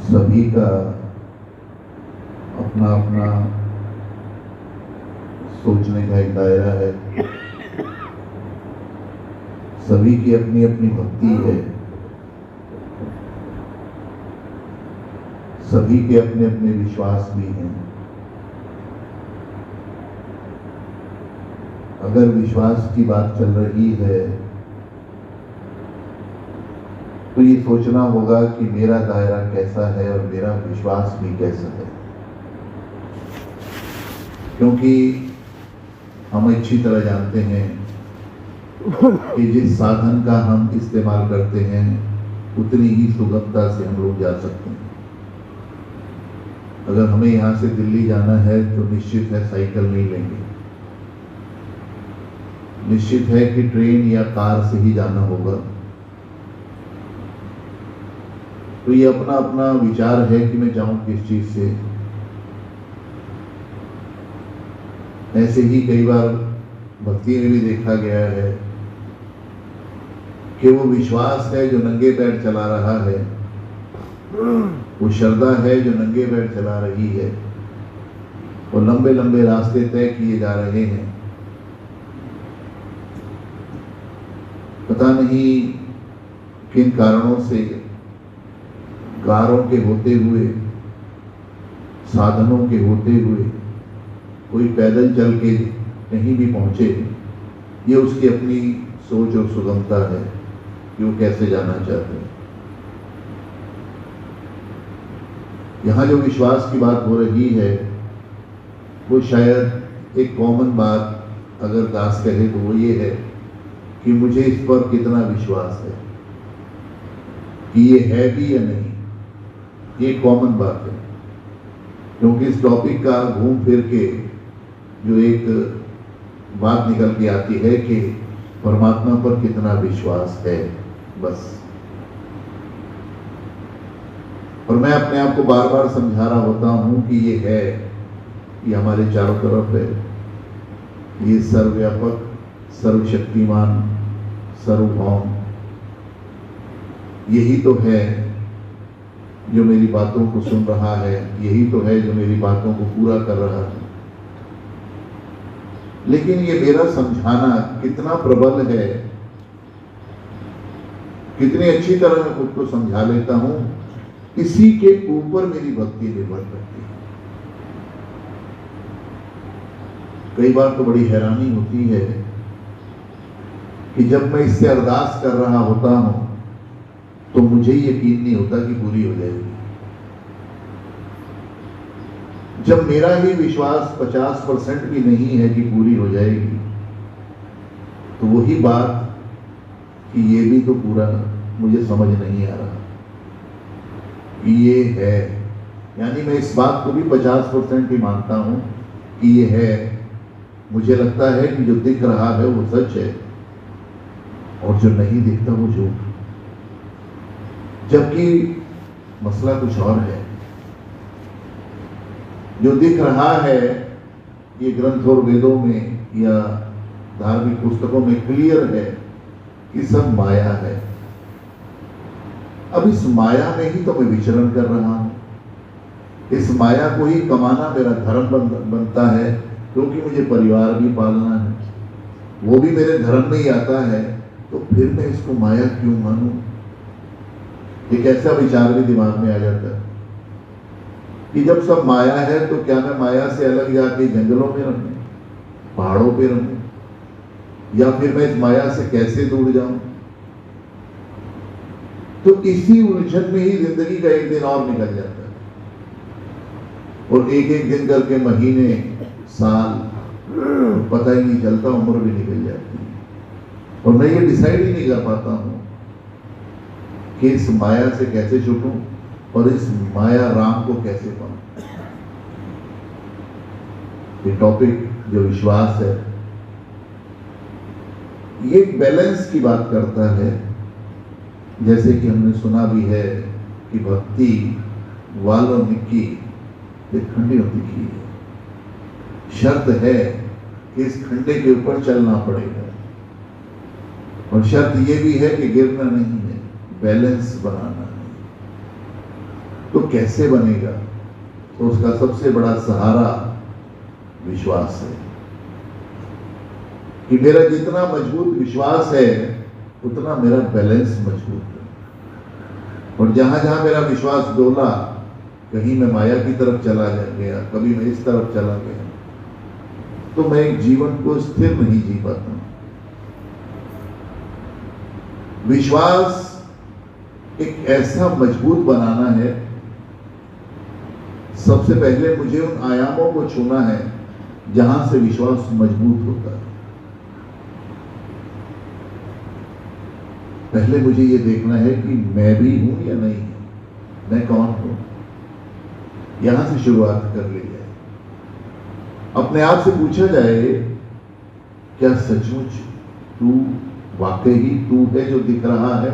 सभी का अपना अपना सोचने का एक दायरा है, सभी की अपनी अपनी भक्ति है, सभी के अपने अपने विश्वास भी हैं। अगर विश्वास की बात चल रही है तो ये सोचना होगा कि मेरा दायरा कैसा है और मेरा विश्वास भी कैसा है, क्योंकि हम अच्छी तरह जानते हैं कि जिस साधन का हम इस्तेमाल करते हैं उतनी ही सुगमता से हम लोग जा सकते हैं। अगर हमें यहाँ से दिल्ली जाना है तो निश्चित है साइकिल नहीं लेंगे, निश्चित है कि ट्रेन या कार से ही जाना होगा। तो ये अपना अपना विचार है कि मैं जाऊं किस चीज से। ऐसे ही कई बार भक्ति में भी देखा गया है कि वो विश्वास है जो नंगे पैर चला रहा है, वो श्रद्धा है जो नंगे पैर चला रही है, वो लंबे लंबे रास्ते तय किए जा रहे हैं। पता नहीं किन कारणों से कारों के होते हुए, साधनों के होते हुए कोई पैदल चल के कहीं भी पहुंचे, ये उसकी अपनी सोच और सुगमता है कि वो कैसे जाना चाहते हैं। यहाँ जो विश्वास की बात हो रही है वो शायद एक कॉमन बात अगर दास कहे तो वो ये है कि मुझे इस पर कितना विश्वास है कि ये है भी या नहीं। ये कॉमन बात है, क्योंकि इस टॉपिक का घूम फिर के जो एक बात निकल के आती है कि परमात्मा पर कितना विश्वास है, बस। और मैं अपने आप को बार बार समझा रहा होता हूं कि ये है, ये हमारे चारों तरफ है, ये सर्वव्यापक, सर्वशक्तिमान, सर्वभौम, यही तो है जो मेरी बातों को सुन रहा है, यही तो है जो मेरी बातों को पूरा कर रहा है। लेकिन ये मेरा समझाना कितना प्रबल है, कितनी अच्छी तरह मैं खुद को समझा लेता हूं, इसी के ऊपर मेरी भक्ति निर्भर करती है। कई बार तो बड़ी हैरानी होती है कि जब मैं इससे अरदास कर रहा होता हूं तो मुझे यकीन नहीं होता कि पूरी हो जाएगी। जब मेरा ही विश्वास 50% भी नहीं है कि पूरी हो जाएगी, तो वही बात कि ये भी तो पूरा मुझे समझ नहीं आ रहा कि ये है। यानी मैं इस बात को भी 50% ही मानता हूं कि ये है। मुझे लगता है कि जो दिख रहा है वो सच है और जो नहीं दिखता वो झूठ, जबकि मसला कुछ और है। जो दिख रहा है ये ग्रंथ और वेदों में या धार्मिक पुस्तकों में क्लियर है कि सब माया है। अब इस माया में ही तो मैं विचरण कर रहा हूं, इस माया को ही कमाना मेरा धर्म बनता है, क्योंकि मुझे परिवार भी पालना है, वो भी मेरे धर्म में ही आता है। तो फिर मैं इसको माया क्यों मानूं? एक ऐसा विचार भी दिमाग में आ जाता है कि जब सब माया है तो क्या मैं माया से अलग जाके जंगलों में रहूं, पहाड़ों पे रहूं, या फिर मैं इस माया से कैसे दूर जाऊं? तो इसी उलझन में ही जिंदगी का एक दिन और निकल जाता है, और एक एक दिन करके महीने, साल, पता ही नहीं चलता, उम्र भी निकल जाती है। और मैं ये डिसाइड ही नहीं कर पाता हूं कि इस माया से कैसे छूटूं और इस माया राम को कैसे पाऊं। ये टॉपिक जो विश्वास है ये बैलेंस की बात करता है। जैसे कि हमने सुना भी है कि भक्ति वाल्मीकि एक खंडी दिखी है, शर्त है कि इस खंडे के ऊपर चलना पड़ेगा। और शर्त ये भी है कि गिरना नहीं है, बैलेंस बनाना है। तो कैसे बनेगा? तो उसका सबसे बड़ा सहारा विश्वास है कि मेरा जितना मजबूत विश्वास है उतना मेरा बैलेंस मजबूत है। और जहां जहां मेरा विश्वास डोला, कहीं मैं माया की तरफ चला गया, कभी मैं इस तरफ चला गया, तो मैं एक जीवन को स्थिर नहीं जी पाता। विश्वास एक ऐसा मजबूत बनाना है, सबसे पहले मुझे उन आयामों को छूना है जहां से विश्वास मजबूत होता है। पहले मुझे ये देखना है कि मैं भी हूं या नहीं, मैं कौन हूं। यहां से शुरुआत कर ली जाए। अपने आप से पूछा जाए, क्या सचमुच तू वाकई तू है जो दिख रहा है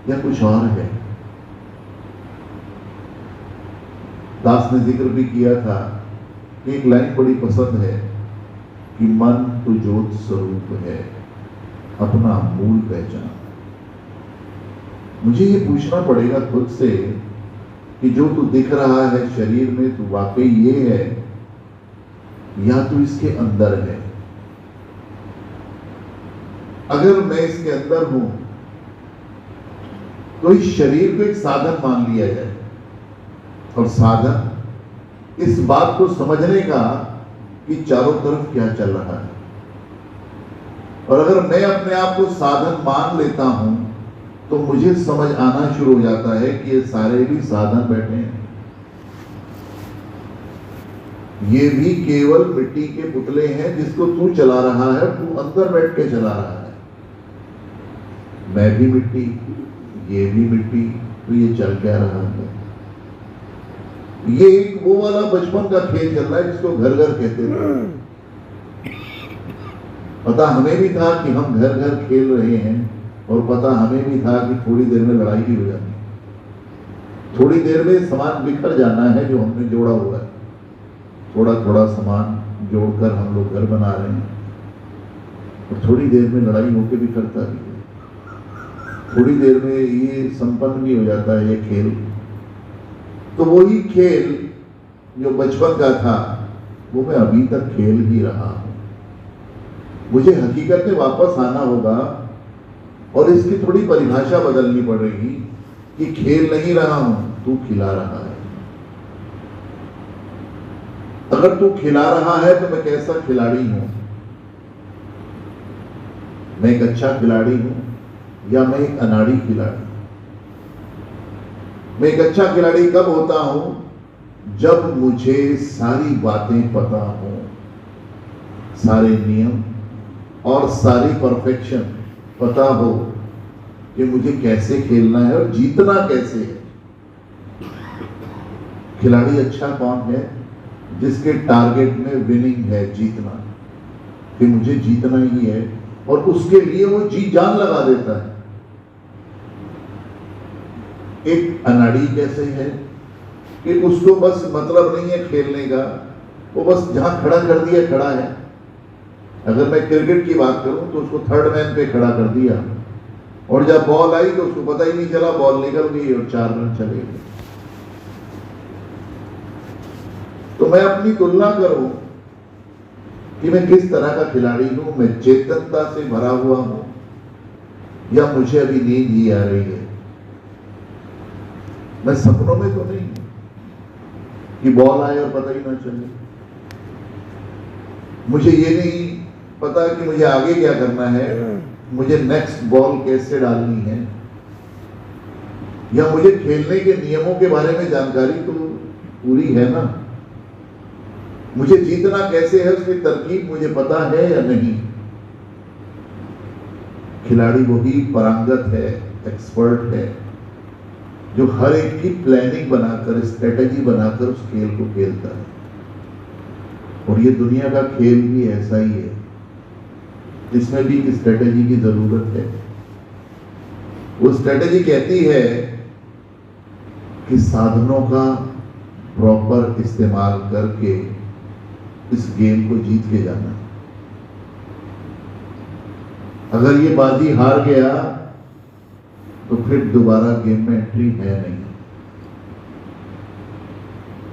या कुछ और है? दास ने जिक्र भी किया था कि एक लाइन बड़ी पसंद है कि मन तो ज्योत स्वरूप है, अपना मूल पहचान। मुझे ये पूछना पड़ेगा खुद से कि जो तू दिख रहा है शरीर में, तू वाकई ये है या तू इसके अंदर है? अगर मैं इसके अंदर हूं तो इस शरीर को एक साधन मान लिया जाए, और साधन इस बात को समझने का कि चारों तरफ क्या चल रहा है। और अगर मैं अपने आप को साधन मान लेता हूं तो मुझे समझ आना शुरू हो जाता है कि ये सारे भी साधन बैठे हैं, ये भी केवल मिट्टी के पुतले हैं जिसको तू चला रहा है, तू अंदर बैठ के चला रहा है। मैं भी मिट्टी, ये भी मिट्टी, तो ये चल क्या रहा है? ये एक वो वाला बचपन का खेल चल रहा है जिसको घर घर कहते थे। पता हमें भी था कि हम घर घर खेल रहे हैं, और पता हमें भी था कि थोड़ी देर में लड़ाई भी हो जाती है, थोड़ी देर में सामान बिखर जाना है जो हमने जोड़ा हुआ है। थोड़ा थोड़ा सामान जोड़कर हम लोग घर बना रहे हैं, और थोड़ी देर में लड़ाई होकर बिखरता भी है, थोड़ी देर में ये संपन्न भी हो जाता है ये खेल। तो वही खेल जो बचपन का था वो मैं अभी तक खेल ही रहा हूं। मुझे हकीकत में वापस आना होगा और इसकी थोड़ी परिभाषा बदलनी पड़ेगी कि खेल नहीं रहा हूं, तू खिला रहा है। अगर तू खिला रहा है तो मैं कैसा खिलाड़ी हूं? मैं एक अच्छा खिलाड़ी हूं या मैं एक अनाड़ी खिलाड़ी? मैं एक अच्छा खिलाड़ी कब होता हूं? जब मुझे सारी बातें पता हो, सारे नियम और सारी परफेक्शन पता हो कि मुझे कैसे खेलना है और जीतना कैसे है। खिलाड़ी अच्छा कौन है? जिसके टारगेट में विनिंग है, जीतना, कि मुझे जीतना ही है, और उसके लिए वो जी जान लगा देता है। एक अनाड़ी कैसे है कि उसको बस मतलब नहीं है खेलने का, वो बस जहां खड़ा कर दिया खड़ा है। अगर मैं क्रिकेट की बात करूं तो उसको थर्ड मैन पे खड़ा कर दिया, और जब बॉल आई तो उसको पता ही नहीं चला, बॉल निकल गई और 4 रन चले गए। तो मैं अपनी तुलना करूं कि मैं किस तरह का खिलाड़ी हूं। मैं चेतनता से भरा हुआ हूं या मुझे अभी नींद ही आ रही है? मैं सपनों में तो नहीं कि बॉल आए और पता ही ना चले। मुझे ये नहीं पता कि मुझे आगे क्या करना है, मुझे नेक्स्ट बॉल कैसे डालनी है, या मुझे खेलने के नियमों के बारे में जानकारी तो पूरी है ना। मुझे जीतना कैसे है उसकी तरकीब मुझे पता है या नहीं। खिलाड़ी वही पारंगत है, एक्सपर्ट है, जो हर एक की प्लानिंग बनाकर, स्ट्रेटेजी बनाकर उस खेल को खेलता है। और ये दुनिया का खेल भी ऐसा ही है, इसमें भी एक स्ट्रेटेजी की जरूरत है। वो स्ट्रेटेजी कहती है कि साधनों का प्रॉपर इस्तेमाल करके इस गेम को जीत के जाना। अगर ये बाजी हार गया तो फिर दोबारा गेम में एंट्री है नहीं।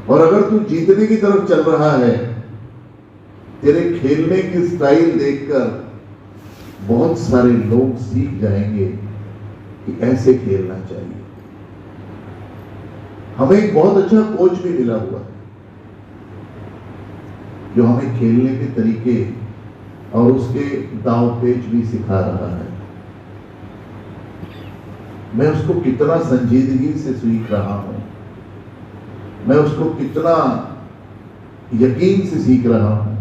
और अगर तू जीतने की तरफ चल रहा है, तेरे खेलने की स्टाइल देखकर बहुत सारे लोग सीख जाएंगे कि ऐसे खेलना चाहिए। हमें एक बहुत अच्छा कोच भी मिला हुआ है जो हमें खेलने के तरीके और उसके दांव पेच भी सिखा रहा है। मैं उसको कितना संजीदगी से सीख रहा हूं, मैं उसको कितना यकीन से सीख रहा हूं,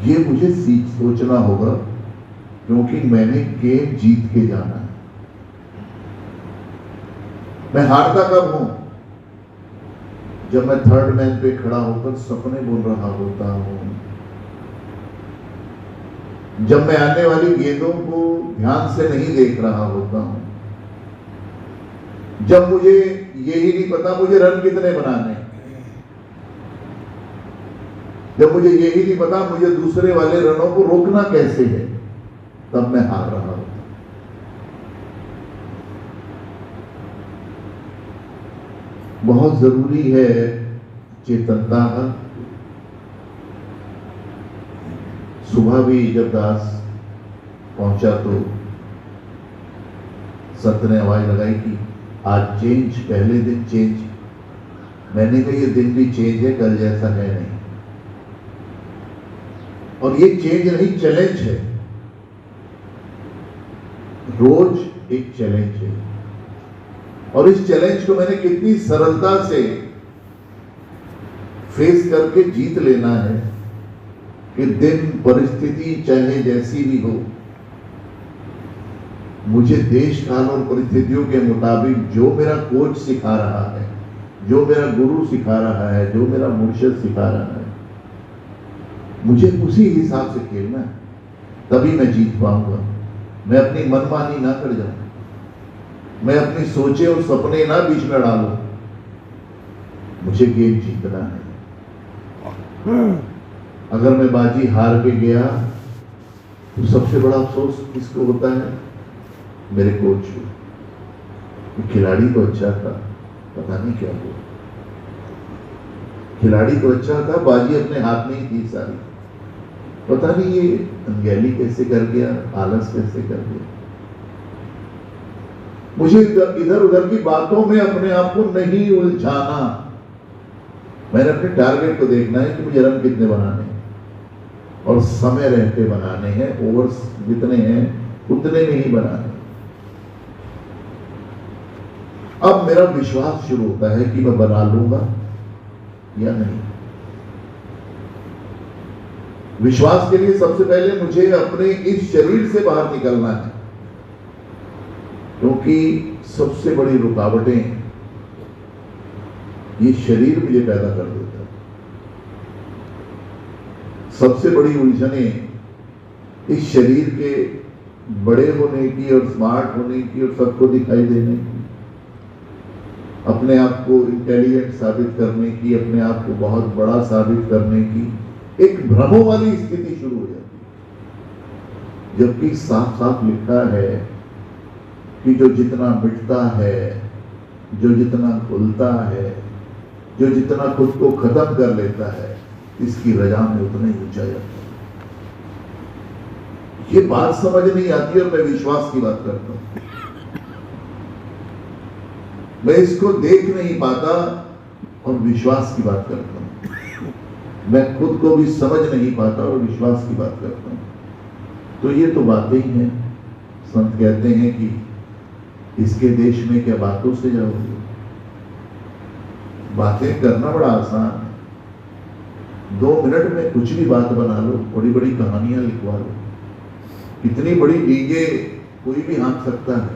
ये मुझे सोचना होगा, क्योंकि मैंने गेम जीत के जाना है। मैं हारता कब हूं? जब मैं थर्ड मैन पे खड़ा होकर सपने बुन रहा होता हूं, जब मैं आने वाली गेंदों को ध्यान से नहीं देख रहा होता हूं, जब मुझे यही नहीं पता मुझे रन कितने बनाने, जब मुझे यही नहीं पता मुझे दूसरे वाले रनों को रोकना कैसे है, तब मैं हार रहा हूं। बहुत जरूरी है चेतनता का। सुबह भी जब दास पहुंचा तो सत्य ने आवाज लगाई कि आज चेंज, पहले दिन चेंज। मैंने कहा ये दिन भी चेंज है, कल जैसा है नहीं। और ये चेंज नहीं, चैलेंज है। रोज एक चैलेंज है, और इस चैलेंज को मैंने कितनी सरलता से फेस करके जीत लेना है कि दिन परिस्थिति चाहे जैसी भी हो, मुझे देश काल और परिस्थितियों के मुताबिक जो मेरा कोच सिखा रहा है, जो मेरा गुरु सिखा रहा है, जो मेरा मुर्शिद सिखा रहा है, मुझे उसी हिसाब से खेलना है, तभी मैं जीत पाऊंगा। मैं अपनी मनमानी ना कर जाऊं, मैं अपनी सोचे और सपने ना बीच में डालूं। मुझे गेम जीतना है। अगर मैं बाजी हार के गया तो सबसे बड़ा अफसोस किसको होता है? मेरे कोच को। खिलाड़ी तो अच्छा था, पता नहीं क्या हुआ। खिलाड़ी तो अच्छा था, बाजी अपने हाथ में ही थी सारी, पता नहीं ये अनगैली कैसे कर गया, आलस कैसे कर गया। मुझे इधर उधर की बातों में अपने आप को नहीं उलझाना। मैंने अपने टारगेट को देखना है कि मुझे रन कितने बनाने हैं, और समय रहते बनाने हैं। ओवर्स जितने हैं उतने में ही बनाने। अब मेरा विश्वास शुरू होता है कि मैं बना लूंगा या नहीं। विश्वास के लिए सबसे पहले मुझे अपने इस शरीर से बाहर निकलना है, क्योंकि सबसे बड़ी रुकावटें ये शरीर मुझे पैदा कर देता है। सबसे बड़ी उलझनें इस शरीर के बड़े होने की और स्मार्ट होने की और सबको दिखाई देने की, अपने आप को इंटेलिजेंट साबित करने की, अपने आप को बहुत बड़ा साबित करने की एक भ्रमों वाली स्थिति शुरू हो जाती है। जबकि साफ साफ लिखा है कि जो जितना मिटता है, जो जितना खुलता है, जो जितना खुद को खत्म कर लेता है, इसकी रजा में उतना ही ऊंचा जाता है। ये बात समझ नहीं आती और मैं विश्वास की बात करता हूं। मैं इसको देख नहीं पाता और विश्वास की बात करता हूं। मैं खुद को भी समझ नहीं पाता और विश्वास की बात करता हूं। तो ये तो बातें ही हैं। संत कहते हैं कि इसके देश में क्या बातों से जाओगे। बातें करना बड़ा आसान है। 2 मिनट में कुछ भी बात बना लो, बड़ी बड़ी कहानियां लिखवा लो, इतनी बड़ी डींगे कोई भी हाँक सकता है,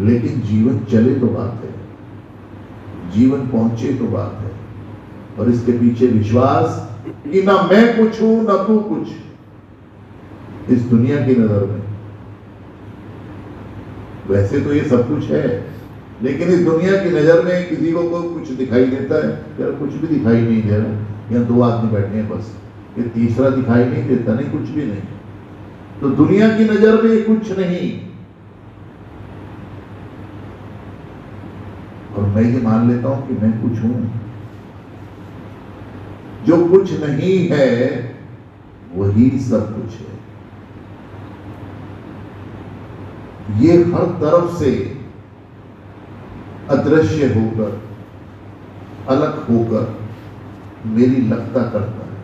लेकिन जीवन चले तो बात है, जीवन पहुंचे तो बात है। और इसके पीछे विश्वास कि ना मैं कुछ हूं ना तू कुछ, इस दुनिया की नजर में। वैसे तो ये सब कुछ है, लेकिन इस दुनिया की नजर में किसी को कुछ दिखाई देता है? यार कुछ भी दिखाई नहीं दे रहा। यहाँ 2 आदमी बैठे हैं बस, ये तीसरा दिखाई नहीं देता, नहीं कुछ भी नहीं। तो दुनिया की नजर में कुछ नहीं, और मैं ये मान लेता हूं कि मैं कुछ हूं। जो कुछ नहीं है वही सब कुछ है। ये हर तरफ से अदृश्य होकर, अलग होकर मेरी लगता करता है,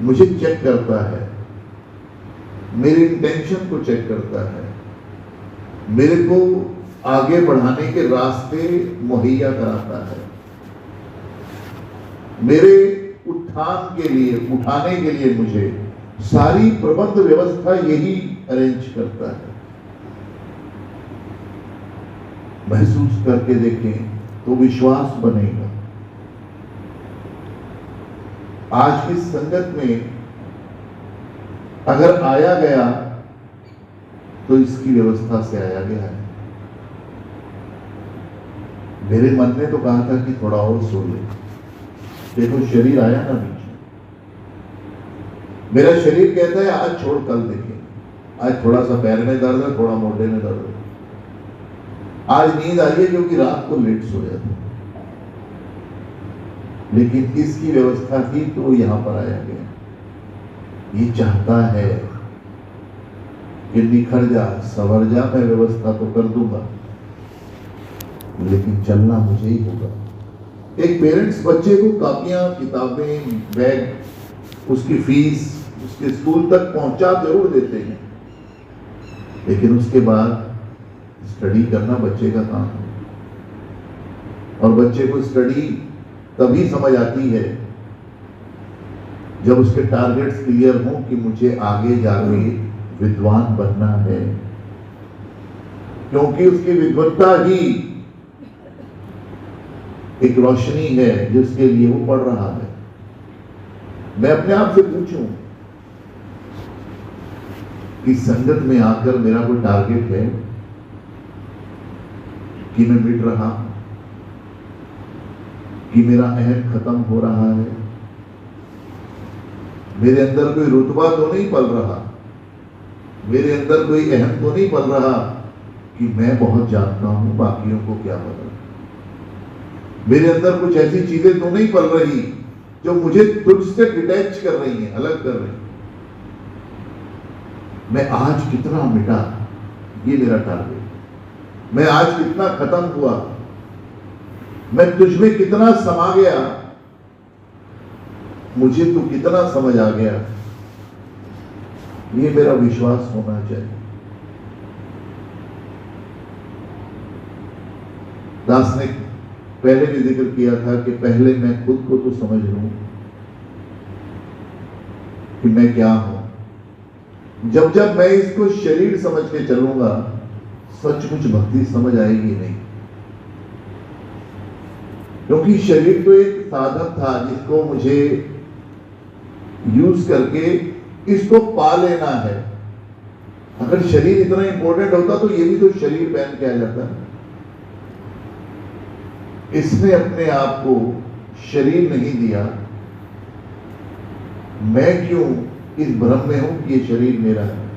मुझे चेक करता है, मेरे इंटेंशन को चेक करता है, मेरे को आगे बढ़ाने के रास्ते मुहैया कराता है, मेरे उत्थान के लिए, उठाने के लिए मुझे सारी प्रबंध व्यवस्था यही अरेंज करता है। महसूस करके देखें तो विश्वास बनेगा। आज की संगत में अगर आया गया तो इसकी व्यवस्था से आया गया है। मेरे मन ने तो कहा था कि थोड़ा और सो ले, देखो शरीर आया ना बीच में। मेरा शरीर कहता है आज छोड़ कल देखेंगे, आज थोड़ा सा पैर में दर्द है, थोड़ा मोढे में दर्द है, आज नींद आई है क्योंकि रात को लेट सोया था। लेकिन इसकी व्यवस्था थी तो यहां पर आया गया। ये चाहता है कि निखर जा, संवर जा, मैं व्यवस्था तो कर दूंगा लेकिन चलना मुझे ही होगा। एक पेरेंट्स बच्चे को कापियां, किताबें, बैग, उसकी फीस, उसके स्कूल तक पहुंचा जरूर देते हैं, लेकिन उसके बाद स्टडी करना बच्चे का काम है। और बच्चे को स्टडी तभी समझ आती है जब उसके टारगेट्स क्लियर हों कि मुझे आगे जाके विद्वान बनना है, क्योंकि उसकी विद्वत्ता ही एक रोशनी है जिसके लिए वो पढ़ रहा है। मैं अपने आप से पूछूं कि संगत में आकर मेरा कोई टारगेट है कि मैं मिट रहा हूं, कि मेरा अहम खत्म हो रहा है, मेरे अंदर कोई रुतबा तो नहीं पल रहा, मेरे अंदर कोई अहम तो नहीं पल रहा कि मैं बहुत जानता हूं, बाकियों को क्या पता। मेरे अंदर कुछ ऐसी चीजें तो नहीं पल रही जो मुझे तुझसे डिटैच कर रही हैं, अलग कर रही हैं। मैं आज कितना मिटा, ये मेरा टारगेट। मैं आज कितना खत्म हुआ, मैं तुझमें कितना समा गया, मुझे तू कितना समझ आ गया, ये मेरा विश्वास होना चाहिए। दास ने पहले भी जिक्र किया था कि पहले मैं खुद को तो समझ लूं कि मैं क्या हूं। जब जब मैं इसको शरीर समझ के चलूंगा, सचमुच भक्ति समझ आएगी नहीं, क्योंकि शरीर तो एक साधन था जिसको मुझे यूज करके इसको पा लेना है। अगर शरीर इतना इंपॉर्टेंट होता तो ये भी तो शरीर पहन के आ जाता है। इसने अपने आप को शरीर नहीं दिया। मैं क्यों इस भ्रम में हूं कि ये शरीर मेरा है,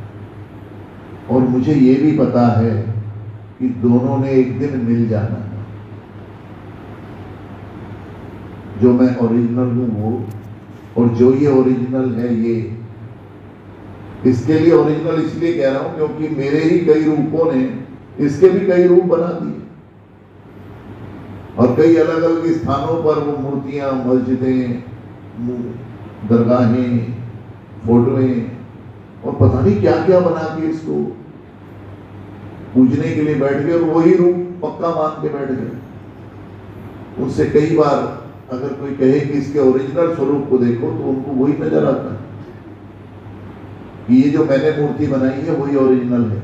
और मुझे ये भी पता है कि दोनों ने एक दिन मिल जाना है। जो मैं ओरिजिनल हूं वो, और जो ये ओरिजिनल है ये। इसके लिए ओरिजिनल इसलिए कह रहा हूं क्योंकि मेरे ही कई रूपों ने इसके भी कई रूप बना दिए, और कई अलग अलग स्थानों पर वो मूर्तियां, मस्जिदें, दरगाहें, फोटोएं और पता नहीं क्या क्या बना के इसको पूजने के लिए बैठ गए, और वही रूप पक्का मान के बैठ गए। उससे कई बार अगर कोई कहे कि इसके ओरिजिनल स्वरूप को देखो तो उनको वही नजर आता है कि ये जो मैंने मूर्ति बनाई है वही ओरिजिनल है।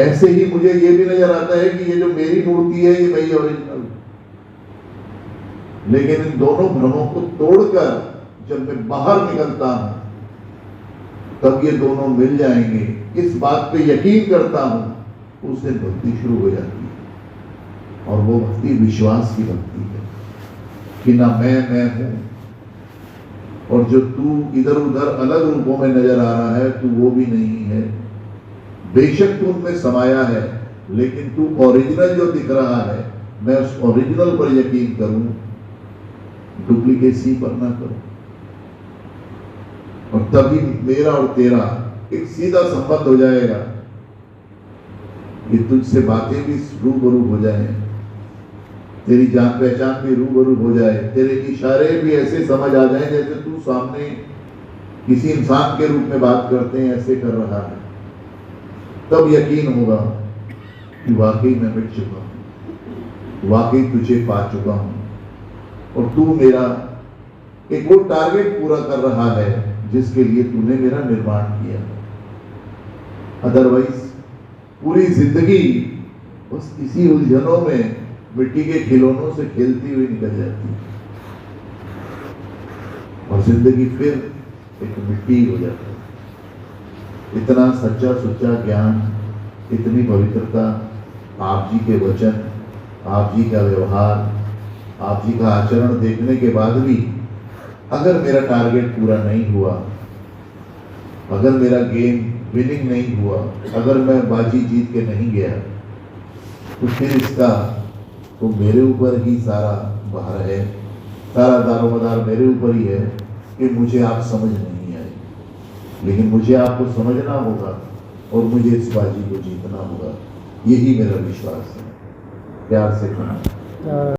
ऐसे ही मुझे ये भी नजर आता है कि ये जो मेरी मूर्ति है ये वही ओरिजिनल। लेकिन इन दोनों भ्रमों को तोड़कर जब मैं बाहर निकलता हूं तब ये दोनों मिल जाएंगे, इस बात पे यकीन करता हूं, उससे भक्ति शुरू हो जाती है। और वो भक्ति विश्वास की भक्ति है कि ना मैं हूं, और जो तू इधर उधर अलग रूपों में नजर आ रहा है, तू वो भी नहीं है। बेशक तू उनमें समाया है, लेकिन तू ओरिजिनल जो दिख रहा है, मैं उस ओरिजिनल पर यकीन करूं, डुप्लीकेसी पर ना करूं। और तभी मेरा और तेरा एक सीधा संबंध हो जाएगा कि तुझसे बातें भी रूबरू हो जाए, तेरी जान पहचान भी रूबरू हो जाए, तेरे इशारे भी ऐसे समझ आ जाए जैसे तू सामने किसी इंसान के रूप में बात करते हैं ऐसे कर रहा है। तब यकीन होगा कि वाकई मैं मिट चुका हूं, वाकई तुझे पा चुका हूं और तू मेरा एक वो टारगेट पूरा कर रहा है जिसके लिए तूने मेरा निर्माण किया। अदरवाइज पूरी जिंदगी बस इसी उलझनों में मिट्टी के खिलौनों से खेलती हुई निकल जाती है और जिंदगी फिर एक मिट्टी हो जाती है। इतना सच्चा सुच्चा ज्ञान, इतनी पवित्रता, आप जी के वचन, आप जी का व्यवहार, आप जी का आचरण देखने के बाद भी अगर मेरा टारगेट पूरा नहीं हुआ, अगर मेरा गेम विनिंग नहीं हुआ, अगर मैं बाजी जीत के नहीं गया, तो फिर इसका तो मेरे ऊपर ही सारा भार है, सारा दारोमदार मेरे ऊपर ही है कि मुझे आप समझ नहीं आए। लेकिन मुझे आपको समझना होगा और मुझे इस बाजी को जीतना होगा। यही मेरा विश्वास है। प्यार से कहना।